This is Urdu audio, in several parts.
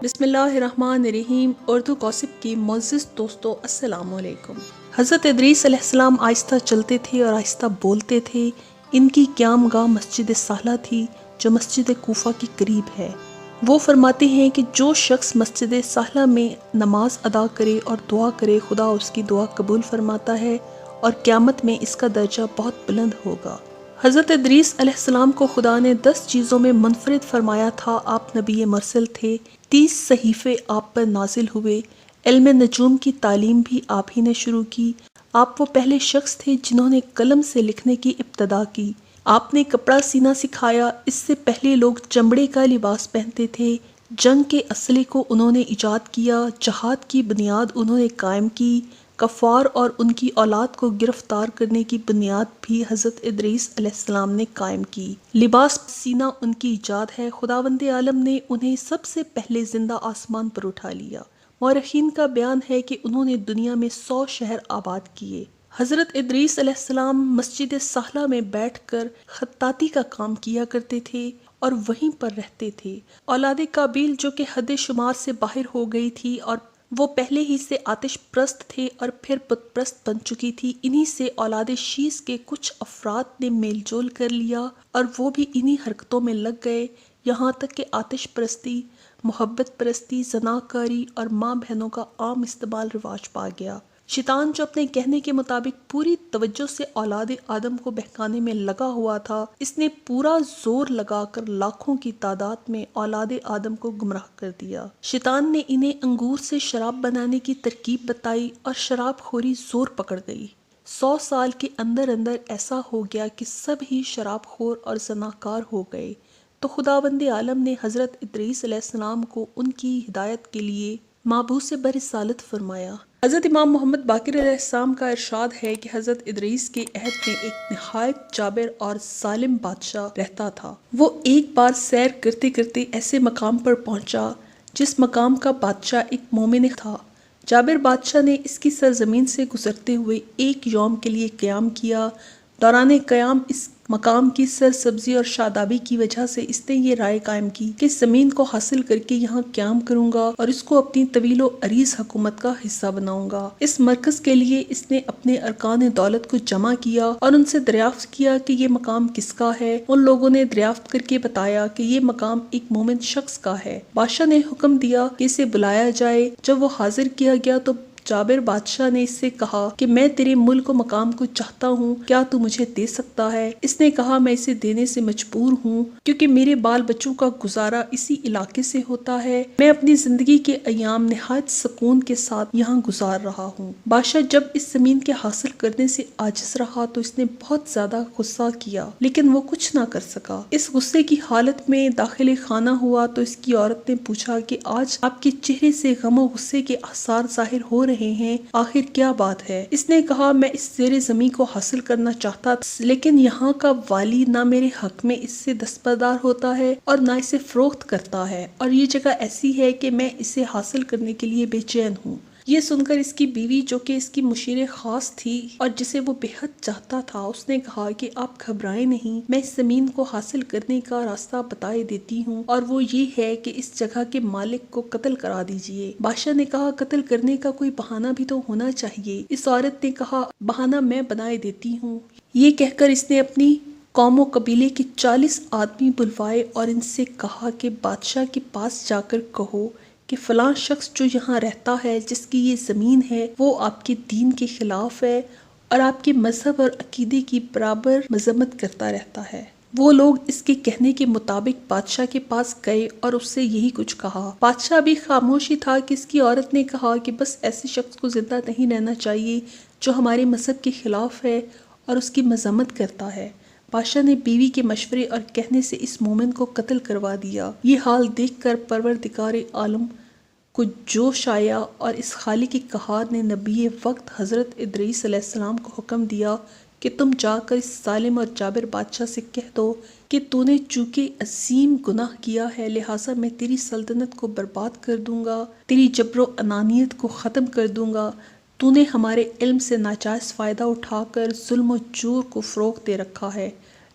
بسم اللہ الرحمن الرحیم۔ اردو گوسپ کی معزز دوستو السلام علیکم۔ حضرت ادریس علیہ السلام آہستہ چلتے تھے اور آہستہ بولتے تھے۔ ان کی قیام گاہ مسجد سہلہ تھی جو مسجد کوفہ کے قریب ہے۔ وہ فرماتے ہیں کہ جو شخص مسجد سہلہ میں نماز ادا کرے اور دعا کرے خدا اس کی دعا قبول فرماتا ہے اور قیامت میں اس کا درجہ بہت بلند ہوگا۔ حضرت ادریس علیہ السلام کو خدا نے 10 چیزوں میں منفرد فرمایا تھا۔ آپ نبی مرسل تھے، 30 صحیفے آپ پر نازل ہوئے، علم نجوم کی تعلیم بھی آپ ہی نے شروع کی۔ آپ وہ پہلے شخص تھے جنہوں نے قلم سے لکھنے کی ابتدا کی۔ آپ نے کپڑا سینا سکھایا، اس سے پہلے لوگ چمڑے کا لباس پہنتے تھے۔ جنگ کے اسلحے کو انہوں نے ایجاد کیا، جہاد کی بنیاد انہوں نے قائم کی، کفار اور ان کی اولاد کو گرفتار کرنے کی بنیاد بھی حضرت ادریس علیہ السلام نے قائم کی۔ لباس سینا ان کی ایجاد ہے۔ خداوند عالم نے انہیں سب سے پہلے زندہ آسمان پر اٹھا لیا۔ مورخین کا بیان ہے کہ انہوں نے دنیا میں 100 شہر آباد کیے۔ حضرت ادریس علیہ السلام مسجد سہلہ میں بیٹھ کر خطاطی کا کام کیا کرتے تھے اور وہیں پر رہتے تھے۔ اولاد قابیل جو کہ حد شمار سے باہر ہو گئی تھی اور وہ پہلے ہی سے آتش پرست تھے اور پھر بت پرست بن چکی تھی، انہی سے اولاد شیس کے کچھ افراد نے میل جول کر لیا اور وہ بھی انہی حرکتوں میں لگ گئے، یہاں تک کہ آتش پرستی، محبت پرستی، زناکاری اور ماں بہنوں کا عام استعمال رواج پا گیا۔ شیطان جو اپنے کہنے کے مطابق پوری توجہ سے اولاد آدم کو بہکانے میں لگا ہوا تھا، اس نے پورا زور لگا کر لاکھوں کی تعداد میں اولاد آدم کو گمراہ کر دیا۔ شیطان نے انہیں انگور سے شراب بنانے کی ترکیب بتائی اور شراب خوری زور پکڑ گئی۔ 100 سال کے اندر اندر ایسا ہو گیا کہ سب ہی شراب خور اور زناکار ہو گئے۔ تو خداوند عالم نے حضرت ادریس علیہ السلام کو ان کی ہدایت کے لیے مابعوث برسالت فرمایا۔ حضرت امام محمد باقر علیہ السلام کا ارشاد ہے کہ حضرت ادریس کے عہد میں ایک نہایت جابر اور ظالم بادشاہ رہتا تھا۔ وہ ایک بار سیر کرتے کرتے ایسے مقام پر پہنچا جس مقام کا بادشاہ ایک مومن تھا۔ جابر بادشاہ نے اس کی سرزمین سے گزرتے ہوئے ایک یوم کے لیے قیام کیا۔ دوران قیام اس مقام کی سرسبزی اور شادابی کی وجہ سے اس نے یہ رائے قائم کی کہ زمین کو حاصل کر کے یہاں قیام کروں گا اور اس کو اپنی طویل و عریض حکومت کا حصہ بناؤں گا۔ اس مرکز کے لیے اس نے اپنے ارکان دولت کو جمع کیا اور ان سے دریافت کیا کہ یہ مقام کس کا ہے۔ ان لوگوں نے دریافت کر کے بتایا کہ یہ مقام ایک مومن شخص کا ہے۔ بادشاہ نے حکم دیا کہ اسے بلایا جائے۔ جب وہ حاضر کیا گیا تو جابر بادشاہ نے اس سے کہا کہ میں تیرے ملک و مقام کو چاہتا ہوں، کیا تو مجھے دے سکتا ہے؟ اس نے کہا میں اسے دینے سے مجبور ہوں کیونکہ میرے بال بچوں کا گزارا اسی علاقے سے ہوتا ہے۔ میں اپنی زندگی کے ایام نہایت سکون کے ساتھ یہاں گزار رہا ہوں۔ بادشاہ جب اس زمین کے حاصل کرنے سے عاجز رہا تو اس نے بہت زیادہ غصہ کیا لیکن وہ کچھ نہ کر سکا۔ اس غصے کی حالت میں داخل خانہ ہوا تو اس کی عورت نے پوچھا کہ آج آپ کے چہرے سے غم و غصے کے آثار ظاہر ہو رہے ہیں، آخر کیا بات ہے؟ اس نے کہا میں اس زیر زمین کو حاصل کرنا چاہتا تھا لیکن یہاں کا والی نہ میرے حق میں اس سے دستبردار ہوتا ہے اور نہ اسے فروخت کرتا ہے، اور یہ جگہ ایسی ہے کہ میں اسے حاصل کرنے کے لیے بے چین ہوں۔ یہ سن کر اس کی بیوی جو کہ اس کی مشیر خاص تھی اور جسے وہ بے حد چاہتا تھا، اس نے کہا کہ آپ گھبرائیں نہیں، میں اس زمین کو حاصل کرنے کا راستہ بتائے دیتی ہوں، اور وہ یہ ہے کہ اس جگہ کے مالک کو قتل کرا دیجئے۔ بادشاہ نے کہا قتل کرنے کا کوئی بہانہ بھی تو ہونا چاہیے۔ اس عورت نے کہا بہانہ میں بنائے دیتی ہوں۔ یہ کہہ کر اس نے اپنی قوم و قبیلے کے 40 آدمی بلوائے اور ان سے کہا کہ بادشاہ کے پاس جا کر کہو کہ فلاں شخص جو یہاں رہتا ہے، جس کی یہ زمین ہے، وہ آپ کے دین کے خلاف ہے اور آپ کے مذہب اور عقیدے کی برابر مذمت کرتا رہتا ہے۔ وہ لوگ اس کے کہنے کے مطابق بادشاہ کے پاس گئے اور اس سے یہی کچھ کہا۔ بادشاہ بھی خاموش ہی تھا کہ اس کی عورت نے کہا کہ بس ایسے شخص کو زندہ نہیں رہنا چاہیے جو ہمارے مذہب کے خلاف ہے اور اس کی مذمت کرتا ہے۔ بادشاہ نے بیوی کے مشورے اور کہنے سے اس مومن کو قتل کروا دیا۔ یہ حال دیکھ کر پروردگار عالم کو جوش آیا اور اس خالق قہار نے نبی وقت حضرت ادریس علیہ السلام کو حکم دیا کہ تم جا کر اس ظالم اور جابر بادشاہ سے کہہ دو کہ تو نے چونکہ عظیم گناہ کیا ہے لہٰذا میں تیری سلطنت کو برباد کر دوں گا، تیری جبر و انانیت کو ختم کر دوں گا۔ تو نے ہمارے علم سے ناجائز فائدہ اٹھا کر ظلم و جور کو فروغ دے رکھا ہے۔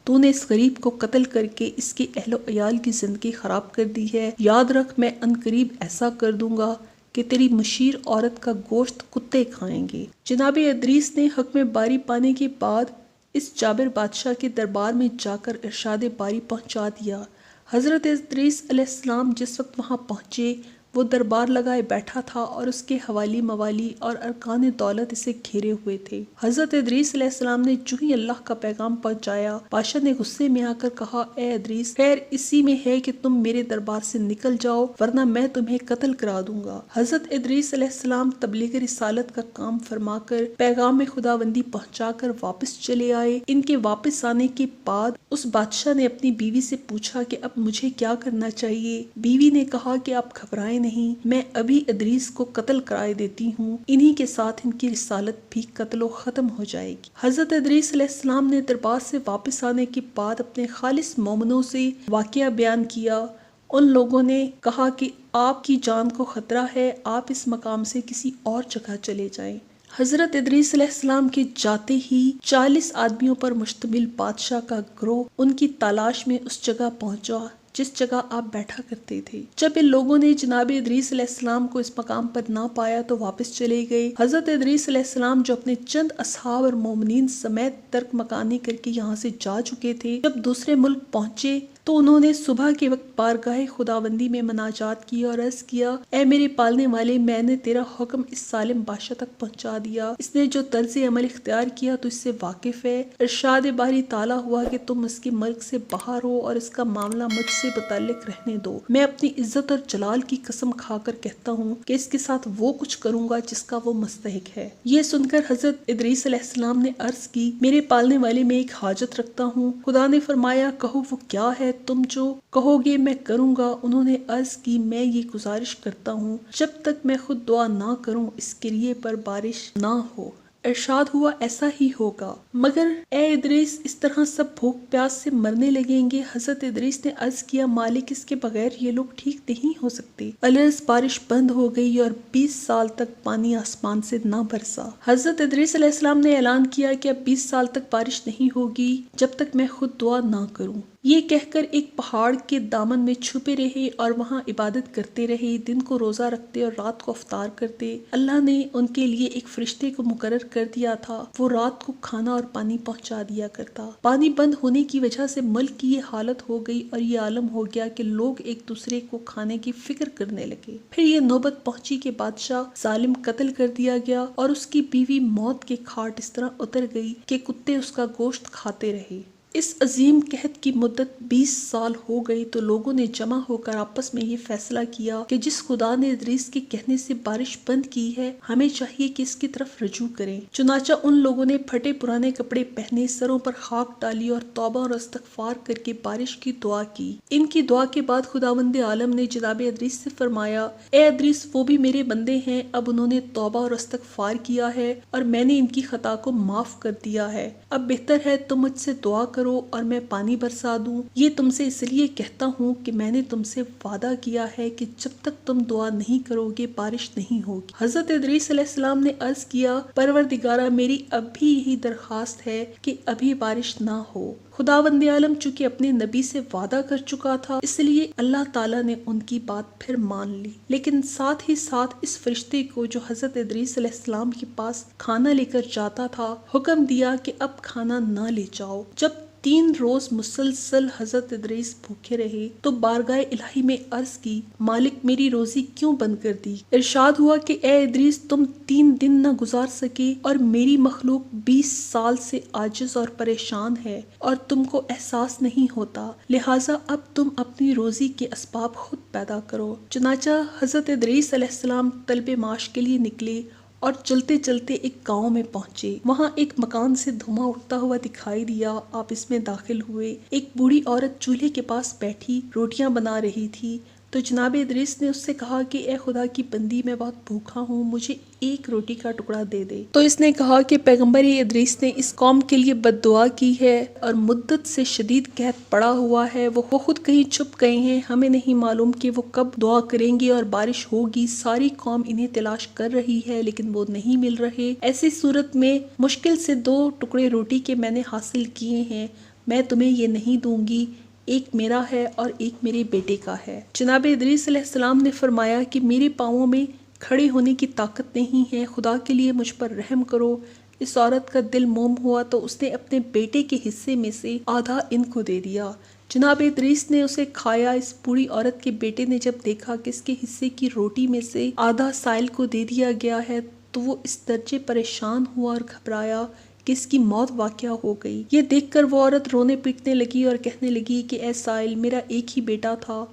تو نے اس غریب کو قتل کر کے اس کے اہل و عیال کی زندگی خراب کر دی ہے، یاد رکھ میں عنقریب ایسا کر دوں گا کہ تیری مشیر عورت کا گوشت کتے کھائیں گے۔ جناب ادریس نے حکم باری پانے کے بعد اس جابر بادشاہ کے دربار میں جا کر ارشاد باری پہنچا دیا۔ حضرت ادریس علیہ السلام جس وقت وہاں پہنچے وہ دربار لگائے بیٹھا تھا اور اس کے حوالی موالی اور ارکان دولت اسے گھیرے ہوئے تھے۔ حضرت ادریس علیہ السلام نے جو ہی اللہ کا پیغام پہنچایا، بادشاہ نے غصے میں آ کر کہا، اے ادریس، خیر اسی میں ہے کہ تم میرے دربار سے نکل جاؤ ورنہ میں تمہیں قتل کرا دوں گا۔ حضرت ادریس علیہ السلام تبلیغ رسالت کا کام فرما کر پیغام خداوندی پہنچا کر واپس چلے آئے۔ ان کے واپس آنے کے بعد اس بادشاہ نے اپنی بیوی سے پوچھا کہ اب مجھے کیا کرنا چاہیے؟ بیوی نے کہا کہ آپ گھبرائیں نہیں، میں ابھی ادریس کو قتل کرائے دیتی ہوں، انہی کے ساتھ ان کی رسالت بھی قتل و ختم ہو جائے گی۔ حضرت ادریس علیہ السلام نے دربار سے واپس آنے کے بعد اپنے خالص مومنوں سے واقعہ بیان کیا۔ ان لوگوں نے کہا کہ آپ کی جان کو خطرہ ہے، آپ اس مقام سے کسی اور جگہ چلے جائیں۔ حضرت ادریس علیہ السلام کے جاتے ہی 40 آدمیوں پر مشتمل بادشاہ کا گروہ ان کی تلاش میں اس جگہ پہنچا جس جگہ آپ بیٹھا کرتے تھے۔ جب ان لوگوں نے جناب ادریس علیہ السلام کو اس مقام پر نہ پایا تو واپس چلے گئے۔ حضرت ادریس علیہ السلام جو اپنے چند اصحاب اور مومنین سمیت ترک مکانی کر کے یہاں سے جا چکے تھے، جب دوسرے ملک پہنچے تو انہوں نے صبح کے وقت بارگاہ خداوندی میں مناجات کی اور عرض کیا، اے میرے پالنے والے، میں نے تیرا حکم اس ظالم بادشاہ تک پہنچا دیا، اس نے جو طرز عمل اختیار کیا تو اس سے واقف ہے۔ ارشاد باری تعالیٰ ہوا کہ تم اس کے ملک سے باہر ہو اور اس کا معاملہ مجھ سے متعلق رہنے دو۔ میں اپنی عزت اور جلال کی قسم کھا کر کہتا ہوں کہ اس کے ساتھ وہ کچھ کروں گا جس کا وہ مستحق ہے۔ یہ سن کر حضرت ادریس علیہ السلام نے عرض کی، میرے پالنے والے، میں ایک حاجت رکھتا ہوں۔ خدا نے فرمایا، کہو وہ کیا ہے، تم جو کہو گے میں کروں گا۔ انہوں نے عرض کی، میں یہ گزارش کرتا ہوں جب تک میں خود دعا نہ کروں اس قریے پر بارش نہ ہو۔ ارشاد ہوا، ایسا ہی ہوگا، مگر اے ادریس اس طرح سب بھوک پیاس سے مرنے لگیں گے۔ حضرت ادریس نے عرض کیا، مالک، اس کے بغیر یہ لوگ ٹھیک نہیں ہو سکتے۔ الرز بارش بند ہو گئی اور 20 سال تک پانی آسمان سے نہ برسا۔ حضرت ادریس علیہ السلام نے اعلان کیا کہ اب 20 سال تک بارش نہیں ہوگی جب تک میں خود دعا نہ کروں۔ یہ کہہ کر ایک پہاڑ کے دامن میں چھپے رہے اور وہاں عبادت کرتے رہے، دن کو روزہ رکھتے اور رات کو افطار کرتے۔ اللہ نے ان کے لیے ایک فرشتے کو مقرر کر دیا تھا، وہ رات کو کھانا اور پانی پہنچا دیا کرتا۔ پانی بند ہونے کی وجہ سے ملک کی یہ حالت ہو گئی اور یہ عالم ہو گیا کہ لوگ ایک دوسرے کو کھانے کی فکر کرنے لگے۔ پھر یہ نوبت پہنچی کہ بادشاہ ظالم قتل کر دیا گیا اور اس کی بیوی موت کے کھاٹ اس طرح اتر گئی کہ کتے اس کا گوشت کھاتے رہے۔ اس عظیم قحط کی مدت 20 سال ہو گئی تو لوگوں نے جمع ہو کر آپس میں یہ فیصلہ کیا کہ جس خدا نے ادریس کے کہنے سے بارش بند کی ہے، ہمیں چاہیے کہ اس کی طرف رجوع کریں۔ چنانچہ ان لوگوں نے پھٹے پرانے کپڑے پہنے، سروں پر خاک ڈالی اور توبہ اور استغفار کر کے بارش کی دعا کی۔ ان کی دعا کے بعد خداوند عالم نے جناب ادریس سے فرمایا، اے ادریس، وہ بھی میرے بندے ہیں، اب انہوں نے توبہ اور استغفار کیا ہے اور میں نے ان کی خطا کو معاف کر دیا ہے۔ اب بہتر ہے تم مجھ سے دعا کرو اور میں پانی برسا دوں۔ یہ تم سے اس لیے کہتا ہوں کہ میں نے تم سے وعدہ کیا ہے کہ جب تک تم دعا نہیں کرو گے بارش نہیں ہوگی۔ حضرت ادریس علیہ السلام نے عرض کیا، پروردگارہ، میری اب بھی یہی درخواست ہے کہ ابھی بارش نہ ہو۔ خداوند عالم چونکہ اپنے نبی سے وعدہ کر چکا تھا، اس لیے اللہ تعالیٰ نے ان کی بات پھر مان لی، لیکن ساتھ ہی ساتھ اس فرشتے کو جو حضرت ادریس علیہ السلام کے پاس کھانا لے کر جاتا تھا حکم دیا کہ اب کھانا نہ لے جاؤ۔ جب 3 روز مسلسل حضرت ادریس بھوکے رہے تو بارگاہ الہی میں عرض کی، مالک، میری روزی کیوں بند کر دی؟ ارشاد ہوا کہ اے ادریس، تم 3 دن نہ گزار سکے اور میری مخلوق 20 سال سے عاجز اور پریشان ہے اور تم کو احساس نہیں ہوتا، لہٰذا اب تم اپنی روزی کے اسباب خود پیدا کرو۔ چنانچہ حضرت ادریس علیہ السلام طلب معاش کے لیے نکلے اور چلتے چلتے ایک گاؤں میں پہنچے۔ وہاں ایک مکان سے دھواں اٹھتا ہوا دکھائی دیا، آپ اس میں داخل ہوئے۔ ایک بوڑھی عورت چولہے کے پاس بیٹھی روٹیاں بنا رہی تھی تو جناب ادریس نے اس سے کہا کہ اے خدا کی بندی، میں بہت بھوکا ہوں، مجھے ایک روٹی کا ٹکڑا دے دے۔ تو اس نے کہا کہ پیغمبر ادریس نے اس قوم کے لیے بد دعا کی ہے اور مدت سے شدید قحط پڑا ہوا ہے، وہ خود کہیں چھپ گئے ہیں، ہمیں نہیں معلوم کہ وہ کب دعا کریں گے اور بارش ہوگی، ساری قوم انہیں تلاش کر رہی ہے لیکن وہ نہیں مل رہے۔ ایسی صورت میں مشکل سے 2 ٹکڑے روٹی کے میں نے حاصل کیے ہیں، میں تمہیں یہ نہیں دوں گی، ایک میرا ہے اور ایک میرے بیٹے کا ہے۔ جناب ادریس علیہ السلام نے فرمایا کہ میرے پاؤں میں کھڑے ہونے کی طاقت نہیں ہے، خدا کے لیے مجھ پر رحم کرو۔ اس عورت کا دل موم ہوا تو اس نے اپنے بیٹے کے حصے میں سے آدھا ان کو دے دیا۔ جناب ادریس نے اسے کھایا۔ اس بوڑھی عورت کے بیٹے نے جب دیکھا کہ اس کے حصے کی روٹی میں سے آدھا سائل کو دے دیا گیا ہے تو وہ اس درجے پریشان ہوا اور گھبرایا کہ اس کی موت واقع ہو گئی۔ یہ دیکھ کر وہ عورت رونے پیٹنے لگی اور کہنے لگی کہ اے سائل، میرا ایک ہی بیٹا تھا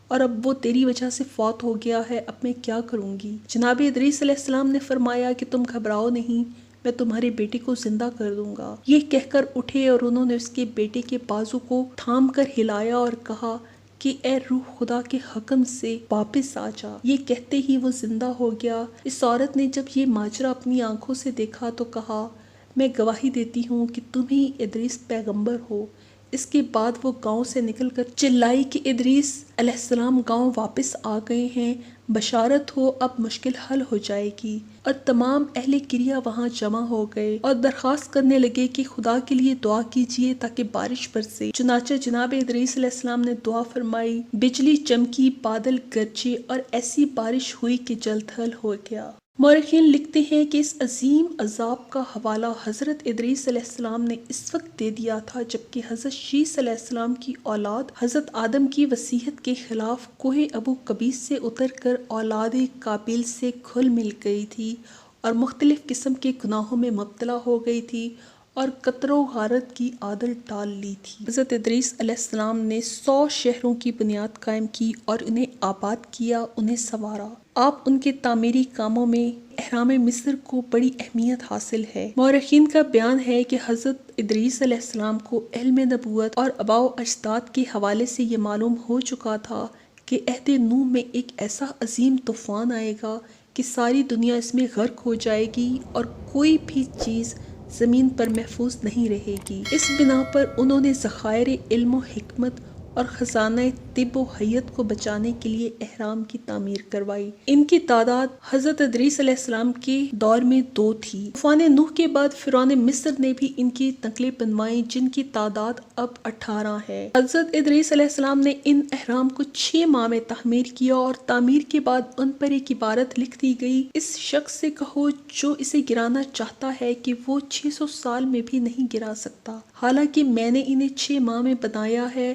اور اب وہ تیری وجہ سے فوت ہو گیا ہے، اب میں کیا کروں گی؟ جناب ادریس علیہ السلام نے فرمایا کہ تم گھبراؤ نہیں، میں تمہارے بیٹے کو زندہ کر دوں گا۔ یہ کہہ کر اٹھے اور انہوں نے اس کے بیٹے کے بازو کو تھام کر ہلایا اور کہا کہ اے روح خدا کے حکم سے واپس آ جا۔ یہ کہتے ہی وہ زندہ ہو گیا۔ اس عورت نے جب یہ ماجرا اپنی آنکھوں سے دیکھا تو کہا، میں گواہی دیتی ہوں کہ تم ہی ادریس پیغمبر ہو۔ اس کے بعد وہ گاؤں سے نکل کر چلائی کہ ادریس علیہ السلام گاؤں واپس آ گئے ہیں، بشارت ہو اب مشکل حل ہو جائے گی۔ اور تمام اہل کریا وہاں جمع ہو گئے اور درخواست کرنے لگے کہ خدا کے لیے دعا کیجیے تاکہ بارش برسے۔ چنانچہ جناب ادریس علیہ السلام نے دعا فرمائی، بجلی چمکی، بادل گرجے اور ایسی بارش ہوئی کہ جل تھل ہو گیا۔ مورخین لکھتے ہیں کہ اس عظیم عذاب کا حوالہ حضرت ادریس علیہ السلام نے اس وقت دے دیا تھا جبکہ حضرت شیث علیہ السلام کی اولاد حضرت آدم کی وصیت کے خلاف کوہ ابو قبیس سے اتر کر اولاد قابیل سے گھل مل گئی تھی اور مختلف قسم کے گناہوں میں مبتلا ہو گئی تھی اور قتل و غارت کی عادت ڈال لی تھی۔ حضرت ادریس علیہ السلام نے 100 شہروں کی بنیاد قائم کی اور انہیں آباد کیا، انہیں سنوارا۔ آپ ان کے تعمیری کاموں میں اہرام مصر کو بڑی اہمیت حاصل ہے۔ مورخین کا بیان ہے کہ حضرت ادریس علیہ السلام کو علم نبوت اور آباء و اجداد کے حوالے سے یہ معلوم ہو چکا تھا کہ عہد نوح میں ایک ایسا عظیم طوفان آئے گا کہ ساری دنیا اس میں غرق ہو جائے گی اور کوئی بھی چیز زمین پر محفوظ نہیں رہے گی۔ اس بنا پر انہوں نے ذخائر علم و حکمت اور خزانہ طب و حیت کو بچانے کے لیے اہرام کی تعمیر کروائی۔ ان کی تعداد حضرت ادریس علیہ السلام کے دور میں 2 تھی۔ طوفان نوح کے بعد فرعون مصر نے بھی ان کی نقلیں بنوائیں جن کی تعداد اب 18 ہے۔ حضرت ادریس علیہ السلام نے ان اہرام کو 6 ماہ میں تعمیر کیا اور تعمیر کے بعد ان پر ایک عبارت لکھ دی گئی، اس شخص سے کہو جو اسے گرانا چاہتا ہے کہ وہ 600 سال میں بھی نہیں گرا سکتا، حالانکہ میں نے انہیں 6 ماہ میں بنایا ہے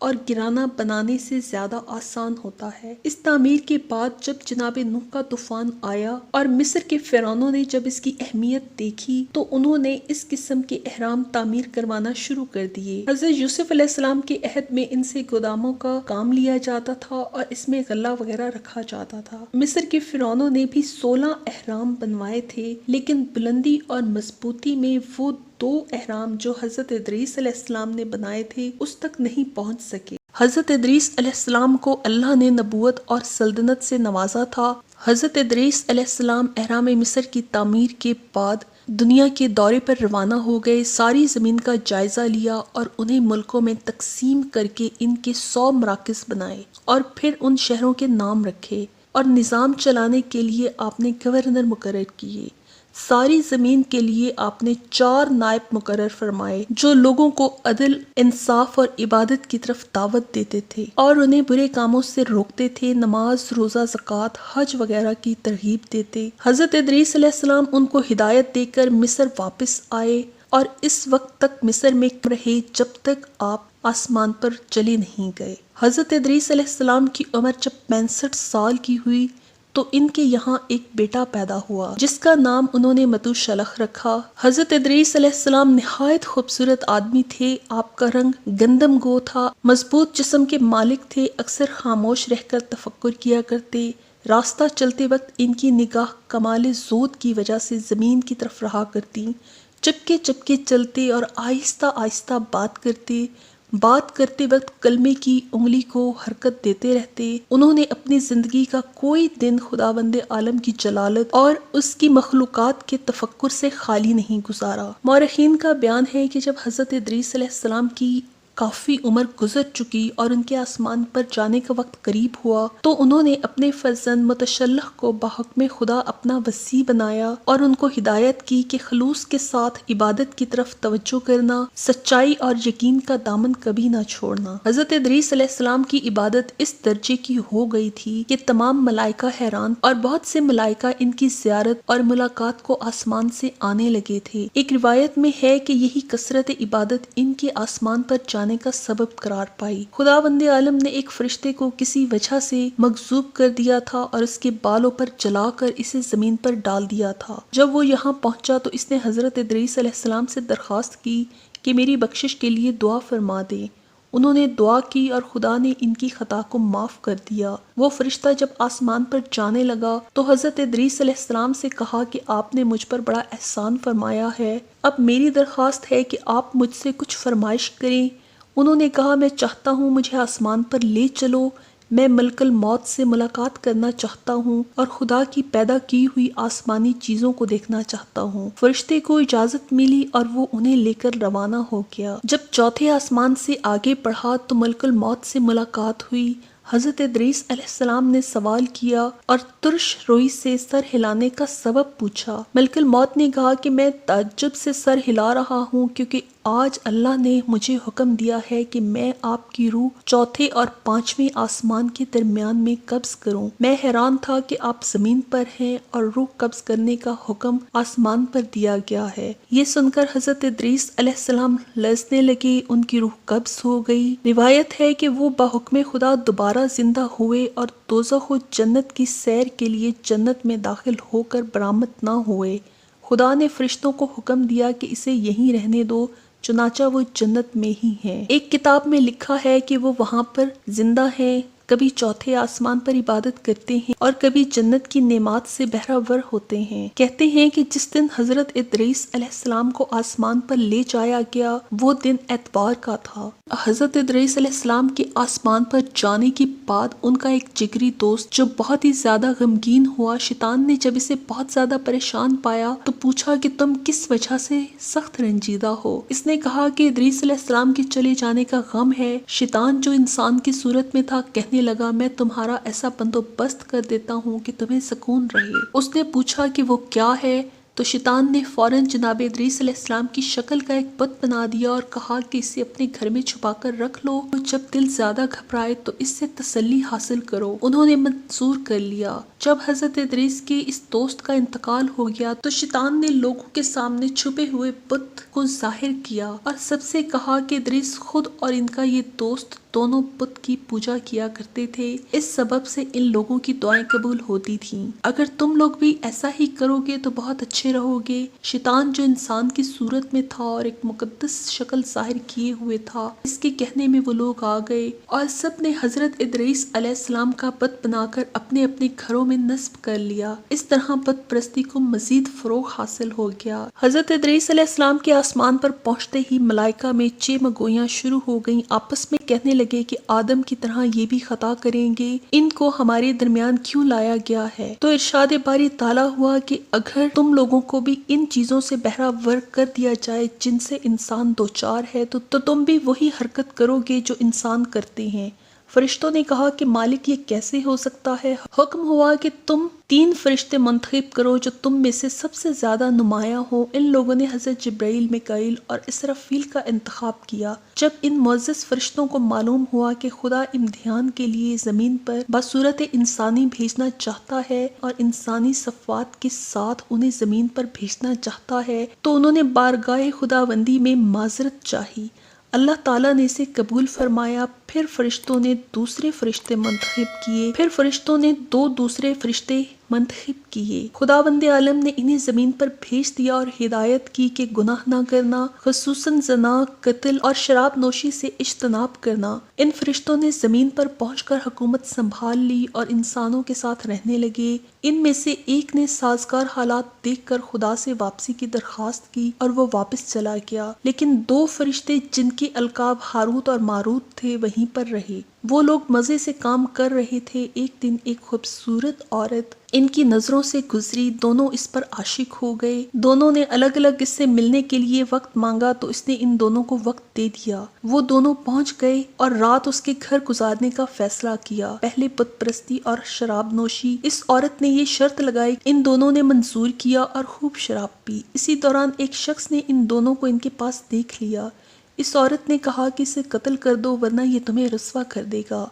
اور گرانا بنانے سے زیادہ آسان ہوتا ہے۔ اس تعمیر کے بعد جب جناب نوح کا طوفان آیا اور مصر کے فرعونوں نے جب اس کی اہمیت دیکھی تو انہوں نے اس قسم کے اہرام تعمیر کروانا شروع کر دیے۔ حضرت یوسف علیہ السلام کے عہد میں ان سے گوداموں کا کام لیا جاتا تھا اور اس میں غلہ وغیرہ رکھا جاتا تھا۔ مصر کے فرعونوں نے بھی 16 اہرام بنوائے تھے، لیکن بلندی اور مضبوطی میں وہ 2 اہرام جو حضرت ادریس علیہ السلام نے بنائے تھے اس تک نہیں پہنچ سکے۔ حضرت ادریس علیہ السلام کو اللہ نے نبوت اور سلطنت سے نوازا تھا۔ حضرت ادریس علیہ السلام اہرام مصر کی تعمیر کے بعد دنیا کے دورے پر روانہ ہو گئے، ساری زمین کا جائزہ لیا اور انہیں ملکوں میں تقسیم کر کے ان کے 100 مراکز بنائے اور پھر ان شہروں کے نام رکھے اور نظام چلانے کے لیے آپ نے گورنر مقرر کیے۔ ساری زمین کے لیے آپ نے 4 نائب مقرر فرمائے جو لوگوں کو عدل، انصاف اور عبادت کی طرف دعوت دیتے تھے اور انہیں برے کاموں سے روکتے تھے، نماز، روزہ، زکوٰۃ، حج وغیرہ کی ترغیب دیتے۔ حضرت ادریس علیہ السلام ان کو ہدایت دے کر مصر واپس آئے اور اس وقت تک مصر میں رہے جب تک آپ آسمان پر چلے نہیں گئے۔ حضرت ادریس علیہ السلام کی عمر جب 65 سال کی ہوئی تو ان کے یہاں ایک بیٹا پیدا ہوا جس کا نام انہوں نے متوشلح رکھا۔ حضرت ادریس علیہ السلام نہایت خوبصورت آدمی تھے، آپ کا رنگ گندم گو تھا، مضبوط جسم کے مالک تھے، اکثر خاموش رہ کر تفکر کیا کرتے، راستہ چلتے وقت ان کی نگاہ کمال زود کی وجہ سے زمین کی طرف رہا کرتی، چپکے چپکے چلتے اور آہستہ آہستہ بات کرتے وقت کلمے کی انگلی کو حرکت دیتے رہتے۔ انہوں نے اپنی زندگی کا کوئی دن خداوند عالم کی جلالت اور اس کی مخلوقات کے تفکر سے خالی نہیں گزارا۔ مورخین کا بیان ہے کہ جب حضرت ادریس علیہ السلام کی کافی عمر گزر چکی اور ان کے آسمان پر جانے کا وقت قریب ہوا تو انہوں نے اپنے فرزند متشلح کو بحکم خدا اپنا وصی بنایا اور ان کو ہدایت کی کہ خلوص کے ساتھ عبادت کی طرف توجہ کرنا، سچائی اور یقین کا دامن کبھی نہ چھوڑنا۔ حضرت ادریس علیہ السلام کی عبادت اس درجے کی ہو گئی تھی کہ تمام ملائکہ حیران اور بہت سے ملائکہ ان کی زیارت اور ملاقات کو آسمان سے آنے لگے تھے۔ ایک روایت میں ہے کہ یہی کثرت عبادت ان کے آسمان پر جانے کا سبب قرار پائی۔ خداوند عالم نے ایک فرشتے کو کسی وجہ سے مغضوب کر دیا تھا اور اس کے بالوں پر جلا کر اسے زمین پر ڈال دیا تھا۔ جب وہ یہاں پہنچا تو اس نے حضرت ادریس علیہ السلام سے درخواست کی کہ میری بخشش کے لیے دعا فرما دے۔ انہوں نے دعا کی اور خدا نے ان کی خطا کو معاف کر دیا۔ وہ فرشتہ جب آسمان پر جانے لگا تو حضرت ادریس علیہ السلام سے کہا کہ آپ نے مجھ پر بڑا احسان فرمایا ہے، اب میری درخواست ہے کہ آپ مجھ سے کچھ فرمائش کریں۔ انہوں نے کہا میں چاہتا ہوں مجھے آسمان پر لے چلو، میں ملک الموت سے ملاقات کرنا چاہتا ہوں اور خدا کی پیدا کی ہوئی آسمانی چیزوں کو دیکھنا چاہتا ہوں۔ فرشتے کو اجازت ملی اور وہ انہیں لے کر روانہ ہو گیا۔ جب چوتھے آسمان سے آگے بڑھا تو ملک الموت سے ملاقات ہوئی۔ حضرت ادریس علیہ السلام نے سوال کیا اور ترش روئی سے سر ہلانے کا سبب پوچھا۔ ملک الموت نے کہا کہ میں تعجب سے سر ہلا رہا ہوں کیونکہ آج اللہ نے مجھے حکم دیا ہے کہ میں آپ کی روح چوتھے اور پانچویں آسمان کے درمیان میں قبض کروں۔ میں حیران تھا کہ آپ زمین پر ہیں اور روح قبض کرنے کا حکم آسمان پر دیا گیا ہے۔ یہ سن کر حضرت ادریس علیہ السلام لرزنے لگے، ان کی روح قبض ہو گئی۔ روایت ہے کہ وہ بحکم خدا دوبارہ زندہ ہوئے اور دوزخ و جنت کی سیر کے لیے جنت میں داخل ہو کر برآمد نہ ہوئے۔ خدا نے فرشتوں کو حکم دیا کہ اسے یہیں رہنے دو، چنانچہ وہ جنت میں ہی ہیں۔ ایک کتاب میں لکھا ہے کہ وہ وہاں پر زندہ ہیں، کبھی چوتھے آسمان پر عبادت کرتے ہیں اور کبھی جنت کی نعمات سے بہرہ ہوتے ہیں۔ کہتے ہیں کہ جس دن حضرت ادریس علیہ السلام کو آسمان پر لے جایا گیا وہ دن اتوار کا تھا۔ حضرت ادریس علیہ السلام کے آسمان پر جانے کے بعد ان کا ایک جگری دوست جو بہت ہی زیادہ غمگین ہوا، شیطان نے جب اسے بہت زیادہ پریشان پایا تو پوچھا کہ تم کس وجہ سے سخت رنجیدہ ہو؟ اس نے کہا کہ ادریس علیہ السلام کے چلے جانے کا غم ہے۔ شیطان جو انسان کی صورت میں تھا کہنے لگا میں تمہارا ایسا بندوبست کر دیتا ہوں کہ تمہیں سکون رہے۔ اس نے پوچھا کہ وہ کیا ہے تو شیطان نے فوراً جناب ادریس علیہ السلام کی شکل کا ایک بت بنا دیا اور کہا کہ اسے اپنے گھر میں چھپا کر رکھ لو، جب دل زیادہ گھبرائے تو اس سے تسلی حاصل کرو۔ انہوں نے منظور کر لیا۔ جب حضرت ادریس کے اس دوست کا انتقال ہو گیا تو شیطان نے لوگوں کے سامنے چھپے ہوئے بت کو ظاہر کیا اور سب سے کہا کہ ادریس خود اور ان کا یہ دوست دونوں بت کی پوجا کیا کرتے تھے، اس سبب سے ان لوگوں کی دعائیں قبول ہوتی تھیں۔ اگر تم لوگ بھی ایسا ہی کرو گے تو بہت اچھے رہو گے۔ شیطان جو انسان کی صورت میں تھا اور ایک مقدس شکل ظاہر کیے ہوئے تھا، اس کے کہنے میں وہ لوگ آ گئے اور سب نے حضرت ادریس علیہ السلام کا بت بنا کر اپنے اپنے گھروں میں نصب کر لیا۔ اس طرح بت پرستی کو مزید فروغ حاصل ہو گیا۔ حضرت ادریس علیہ السلام کے آسمان پر پہنچتے ہی ملائکہ میں چیمگوئیاں شروع ہو گئیں، آپس میں کہنے لگے کہ آدم کی طرح یہ بھی خطا کریں گے، ان کو ہمارے درمیان کیوں لایا گیا ہے؟ تو ارشاد باری تعالیٰ ہوا کہ اگر تم لوگوں کو بھی ان چیزوں سے بہرہ ور کر دیا جائے جن سے انسان دوچار ہے تو تم بھی وہی حرکت کرو گے جو انسان کرتے ہیں۔ فرشتوں نے کہا کہ مالک یہ کیسے ہو سکتا ہے؟ حکم ہوا کہ تم 3 فرشتے منتخب کرو جو تم میں سے سب سے زیادہ نمایاں ہو۔ ان لوگوں نے حضرت جبرائیل، میکائیل اور اسرافیل کا انتخاب کیا۔ جب ان معزز فرشتوں کو معلوم ہوا کہ خدا امتحان کے لیے زمین پر بصورت انسانی بھیجنا چاہتا ہے اور انسانی صفات کے ساتھ انہیں زمین پر بھیجنا چاہتا ہے تو انہوں نے بارگاہ خداوندی میں معذرت چاہی۔ اللہ تعالیٰ نے اسے قبول فرمایا۔ پھر فرشتوں نے دوسرے فرشتے منتخب کیے، پھر فرشتوں نے 2 دوسرے فرشتے منتخب کیے۔ خداوند عالم نے انہیں زمین پر بھیج دیا اور ہدایت کی کہ گناہ نہ کرنا، خصوصاً زنا، قتل اور شراب نوشی سے اجتناب کرنا۔ ان فرشتوں نے زمین پر پہنچ کر حکومت سنبھال لی اور انسانوں کے ساتھ رہنے لگے۔ ان میں سے ایک نے سازگار حالات دیکھ کر خدا سے واپسی کی درخواست کی اور وہ واپس چلا گیا، لیکن 2 فرشتے جن کے القاب ہاروت اور ماروت تھے وہیں پر رہے۔ وہ لوگ مزے سے کام کر رہے تھے۔ ایک دن ایک خوبصورت عورت ان کی نظروں سے گزری، دونوں اس پر عاشق ہو گئے۔ دونوں نے الگ الگ اس سے ملنے کے لیے وقت مانگا تو اس نے ان دونوں کو وقت دے دیا۔ وہ دونوں پہنچ گئے اور رات اس کے گھر گزارنے کا فیصلہ کیا، پہلے بت پرستی اور شراب نوشی۔ اس عورت نے یہ شرط لگائی، ان دونوں نے منظور کیا اور خوب شراب پی۔ اسی دوران ایک شخص نے ان دونوں کو ان کے پاس دیکھ لیا۔ اس عورت نے کہا کہ اسے قتل کر دو ورنہ یہ تمہیں رسوا کر دے گا۔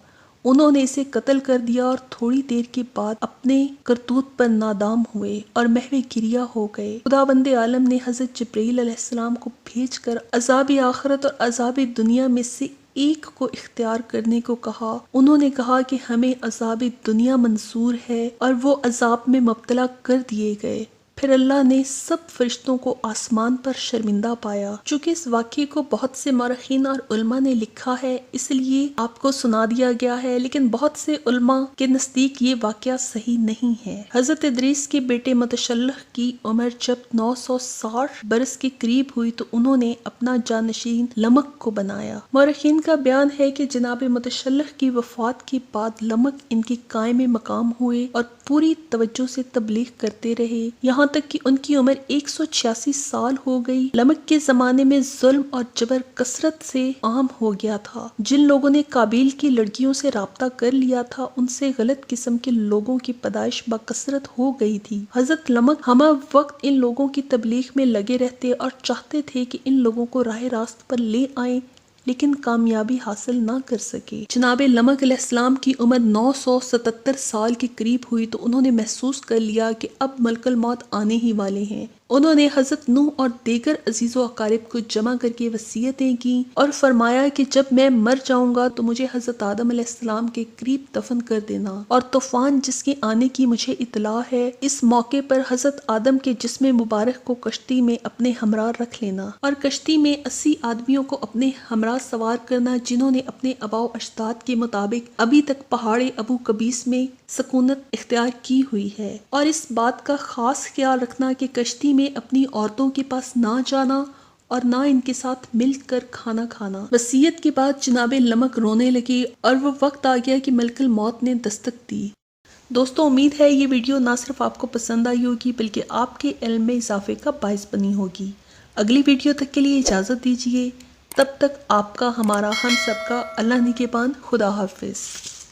انہوں نے اسے قتل کر دیا اور تھوڑی دیر کے بعد اپنے کرتوت پر نادام ہوئے اور محو گریہ ہو گئے۔ خداوند عالم نے حضرت جبرائیل علیہ السلام کو بھیج کر عذاب آخرت اور عذاب دنیا میں سے ایک کو اختیار کرنے کو کہا۔ انہوں نے کہا کہ ہمیں عذاب دنیا منظور ہے اور وہ عذاب میں مبتلا کر دیے گئے۔ پھر اللہ نے سب فرشتوں کو آسمان پر شرمندہ پایا۔ چونکہ اس واقعے کو بہت سے مورخین اور علماء نے لکھا ہے اس لیے آپ کو سنا دیا گیا ہے، لیکن بہت سے علماء کے نزدیک یہ واقعہ صحیح نہیں ہے۔ حضرت ادریس کے بیٹے متشلح کی عمر جب 960 برس کے قریب ہوئی تو انہوں نے اپنا جانشین لمک کو بنایا۔ مورخین کا بیان ہے کہ جناب متشلح کی وفات کے بعد لمک ان کے قائم مقام ہوئے اور پوری توجہ سے تبلیغ کرتے رہے، یہاں تک کہ ان کی عمر 186 سال ہو گئی۔ لمک کے زمانے میں ظلم اور جبر کثرت سے عام ہو گیا تھا۔ جن لوگوں نے قابیل کی لڑکیوں سے رابطہ کر لیا تھا ان سے غلط قسم کے لوگوں کی پیدائش بکثرت ہو گئی تھی۔ حضرت لمک ہمہ وقت ان لوگوں کی تبلیغ میں لگے رہتے اور چاہتے تھے کہ ان لوگوں کو راہ راست پر لے آئیں، لیکن کامیابی حاصل نہ کر سکے۔ جناب لمک علیہ السلام کی عمر 977 سال کے قریب ہوئی تو انہوں نے محسوس کر لیا کہ اب ملک الموت آنے ہی والے ہیں۔ انہوں نے حضرت نوح اور دیگر عزیز و اقارب کو جمع کر کے وصیتیں کی اور فرمایا کہ جب میں مر جاؤں گا تو مجھے حضرت آدم علیہ السلام کے قریب دفن کر دینا، اور طوفان جس کے آنے کی مجھے اطلاع ہے اس موقع پر حضرت آدم کے جسم مبارک کو کشتی میں اپنے ہمراہ رکھ لینا، اور کشتی میں 80 آدمیوں کو اپنے ہمراہ سوار کرنا جنہوں نے اپنے آباء و اجداد کے مطابق ابھی تک پہاڑ ابو قبیس میں سکونت اختیار کی ہوئی ہے، اور اس بات کا خاص خیال رکھنا کہ کشتی میں اپنی عورتوں کے پاس نہ جانا اور نہ ان کے ساتھ مل کر کھانا کھانا۔ وصیت کے بعد جناب لمک رونے لگے اور وہ وقت آ گیا کہ ملک الموت نے دستک دی۔ دوستوں، امید ہے یہ ویڈیو نہ صرف آپ کو پسند آئی ہوگی بلکہ آپ کے علم میں اضافے کا باعث بنی ہوگی۔ اگلی ویڈیو تک کے لیے اجازت دیجیے، تب تک آپ کا، ہمارا، ہم سب کا اللہ نگہبان۔ خدا حافظ۔